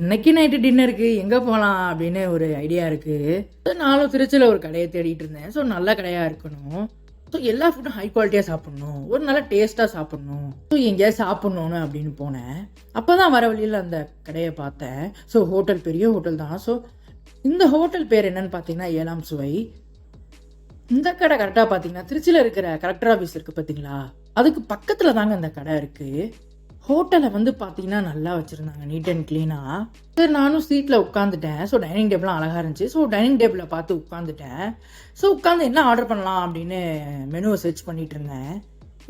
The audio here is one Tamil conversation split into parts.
இன்னைக்கு நைட்டு டின்னருக்கு எங்கே போகலாம் அப்படின்னு ஒரு ஐடியா இருக்குது. நானும் திருச்சியில் ஒரு கடையை தேடிட்டு இருந்தேன். ஸோ நல்ல கடையாக இருக்கணும். ஸோ எல்லா ஃபுட்டும் ஹை குவாலிட்டியாக சாப்பிட்ணும், ஒரு நல்ல டேஸ்ட்டாக சாப்பிட்ணும். ஸோ எங்கேயாவது சாப்பிட்ணுன்னு அப்படின்னு போனேன். அப்போ தான் வர வழியில் அந்த கடையை பார்த்தேன். ஸோ ஹோட்டல் பெரிய ஹோட்டல் தான். ஸோ இந்த ஹோட்டல் பேர் என்னன்னு பார்த்தீங்கன்னா ஏழாம் சுவை. இந்த கடை கரெக்டாக பார்த்தீங்கன்னா திருச்சியில் இருக்கிற கலெக்டர் ஆஃபீஸ் இருக்குது பார்த்தீங்களா, அதுக்கு பக்கத்தில் தாங்க இந்த கடை இருக்குது. ஹோட்டலை வந்து பார்த்தீங்கன்னா நல்லா வச்சுருந்தாங்க, நீட் அண்ட் க்ளீனாக. சரி நானும் சீட்டில் உட்காந்துட்டேன். ஸோ டைனிங் டேபிள்லாம் அழகாக இருந்துச்சு. ஸோ டைனிங் டேபிளை பார்த்து உட்காந்துட்டேன். ஸோ உட்காந்து என்ன ஆர்டர் பண்ணலாம் அப்படின்னு மெனுவை சர்ச் பண்ணிகிட்டு இருந்தேன்.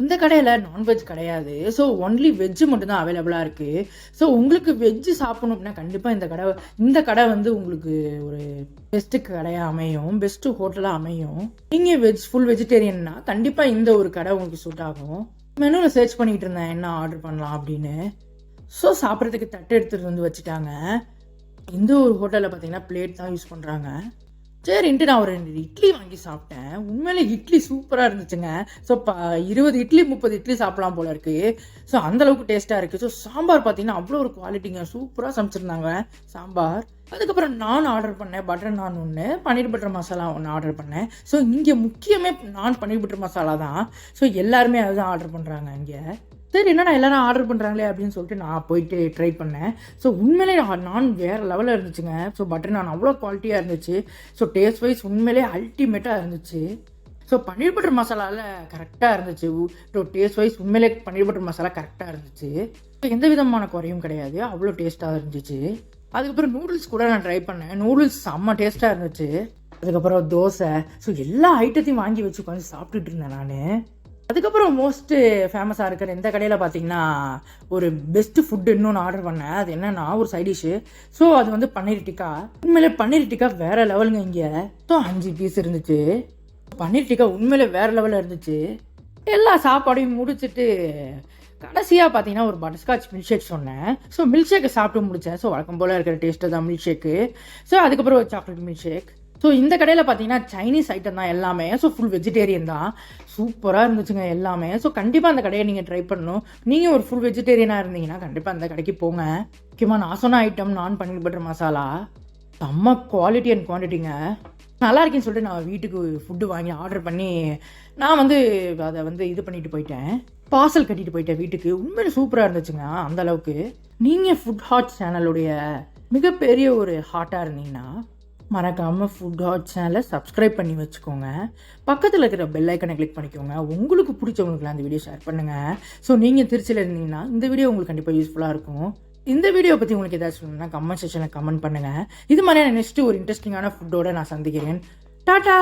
இந்த கடையில் நான்வெஜ் கிடையாது. ஸோ ஒன்லி வெஜ்ஜு மட்டும்தான் அவைலபிளாக இருக்குது. ஸோ உங்களுக்கு வெஜ்ஜு சாப்பிடணும் அப்படின்னா கண்டிப்பாக இந்த கடை வந்து உங்களுக்கு ஒரு பெஸ்ட்டு கடையாக அமையும், பெஸ்ட்டு ஹோட்டலாக அமையும். நீங்கள் ஃபுல் வெஜிடேரியன்னா கண்டிப்பாக இந்த ஒரு கடை உங்களுக்கு சூட் ஆகும். மெனுவில் சர்ச் பண்ணிகிட்டு இருந்தேன் என்ன ஆர்டர் பண்ணலாம் அப்படின்னு. ஸோ சாப்பிட்றதுக்கு தட்டு எடுத்துகிட்டு வந்து வச்சுட்டாங்க. இந்த ஒரு ஹோட்டலில் பார்த்தீங்கன்னா பிளேட் தான் யூஸ் பண்ணுறாங்க. சரின்ட்டு நான் ஒரு 2 இட்லி வாங்கி சாப்பிட்டேன். உண்மையிலே இட்லி சூப்பராக இருந்துச்சுங்க. ஸோ 20 இட்லி 30 இட்லி சாப்பிடலாம் போல இருக்குது. ஸோ அந்தளவுக்கு டேஸ்ட்டாக இருக்குது. ஸோ சாம்பார் பார்த்தீங்கன்னா அவ்வளோ ஒரு குவாலிட்டிங்க, சூப்பராக சமைச்சிருந்தாங்க சாம்பார். அதுக்கப்புறம் நான் ஆர்டர் பண்ணேன், பட்டர் நான் ஒன்று, பன்னீர் பட்டர் மசாலா ஒன்று ஆர்டர் பண்ணேன். ஸோ இங்கே முக்கியமே நான் பன்னீர் பட்டர் மசாலா தான். ஸோ எல்லாருமே அதுதான் ஆர்டர் பண்ணுறாங்க இங்கே. சரி என்னடா எல்லாரும் ஆர்டர் பண்ணுறாங்களே அப்படின்னு சொல்லிட்டு நான் போயிட்டு ட்ரை பண்ணேன். ஸோ உண்மையிலே நான் வேறு லெவலில் இருந்துச்சுங்க. ஸோ பட்டர் நான் அவ்வளோ குவாலிட்டியாக இருந்துச்சு. ஸோ டேஸ்ட் வைஸ் உண்மையிலே அல்டிமேட்டாக இருந்துச்சு. ஸோ பன்னீர் பட்டர் மசாலாவில் கரெக்டாக இருந்துச்சு. ஸோ டேஸ்ட் வைஸ் உண்மையிலே பன்னீர் பட்டர் மசாலா கரெக்டாக இருந்துச்சு. எந்த விதமான குறையும் கிடையாது, அவ்வளோ டேஸ்ட்டாக இருந்துச்சு. அதுக்கப்புறம் நூடுல்ஸ் கூட நான் ட்ரை பண்ணேன். நூடுல்ஸ் செம்ம டேஸ்ட்டாக இருந்துச்சு. அதுக்கப்புறம் தோசை. ஸோ எல்லா ஐட்டத்தையும் வாங்கி வச்சு உட்காந்து சாப்பிட்டுட்டு இருந்தேன் நான். அதுக்கப்புறம் மோஸ்ட்டு ஃபேமஸாக இருக்கிற இந்த கடையில் பார்த்தீங்கன்னா ஒரு பெஸ்ட்டு ஃபுட்டு இன்னொன்று ஆர்டர் பண்ணேன். அது என்னென்னா ஒரு சைட் டிஷ்ஷு. ஸோ அது வந்து பன்னீர் டிக்கா. உண்மையிலே பன்னீர் டிக்கா வேறு லெவலுங்க இங்கே. ஸோ 5 பீஸ் இருந்துச்சு. பன்னீர் டிக்கா உண்மையிலே வேறு லெவலில் இருந்துச்சு. எல்லா சாப்பாடையும் முடிச்சுட்டு கடைசியாக பார்த்தீங்கன்னா ஒரு பட்டர்ஸ்காட்ச் மில்க் ஷேக் சொன்னேன். ஸோ மில்க் ஷேக்கை சாப்பிட்டு முடித்தேன். ஸோ வழக்கம் போல் இருக்கிற டேஸ்ட்டு தான் மில்க் ஷேக்கு. ஸோ அதுக்கப்புறம் ஒரு சாக்லேட் மில்க் ஷேக். ஸோ இந்த கடையில் பார்த்தீங்கன்னா சைனீஸ் ஐட்டம் தான் எல்லாமே. ஸோ ஃபுல் வெஜிடேரியன் தான். சூப்பராக இருந்துச்சுங்க எல்லாமே. ஸோ கண்டிப்பாக அந்த கடையை நீங்கள் ட்ரை பண்ணணும். நீங்கள் ஒரு ஃபுல் வெஜிடேரியனாக இருந்தீங்கன்னா கண்டிப்பாக அந்த கடைக்கு போங்க. முக்கியமாக நான் சொன்ன ஐட்டம் நான் பன்னீர் பட்டர் மசாலா செம்ம குவாலிட்டி அண்ட் குவான்டிட்டிங்க. நல்லா இருக்குன்னு சொல்லிட்டு நான் வீட்டுக்கு ஃபுட்டு வாங்கி ஆர்டர் பண்ணி நான் வந்து அதை வந்து இது பண்ணிட்டு போயிட்டேன், பார்சல் கட்டிட்டு போயிட்டேன் வீட்டுக்கு. உண்மையிலே சூப்பராக இருந்துச்சுங்க அந்தளவுக்கு. நீங்கள் ஃபுட் ஹாட் சேனலுடைய மிகப்பெரிய ஒரு ஹாட்டாக இருந்தீங்கன்னா மறக்காமல் ஃபுட் ஹாட் சேனலை சப்ஸ்கிரைப் பண்ணி வச்சுக்கோங்க. பக்கத்தில் இருக்கிற பெல் ஐக்கனை கிளிக் பண்ணிக்கோங்க. உங்களுக்கு பிடிச்சவங்களுக்குலாம் அந்த வீடியோ ஷேர் பண்ணுங்கள். ஸோ நீங்கள் திருச்சியில் இருந்தீங்கன்னா இந்த வீடியோ உங்களுக்கு கண்டிப்பாக யூஸ்ஃபுல்லாக இருக்கும். இந்த வீடியோ பற்றி உங்களுக்கு ஏதாச்சும் சொல்லணும்னா கமெண்ட் செக்ஷனில் கமெண்ட் பண்ணுங்கள். இது மாதிரியான நெக்ஸ்ட்டு ஒரு இன்ட்ரெஸ்டிங்கான ஃபுட்டோடு நான் சந்திக்கிறேன். டாட்டா.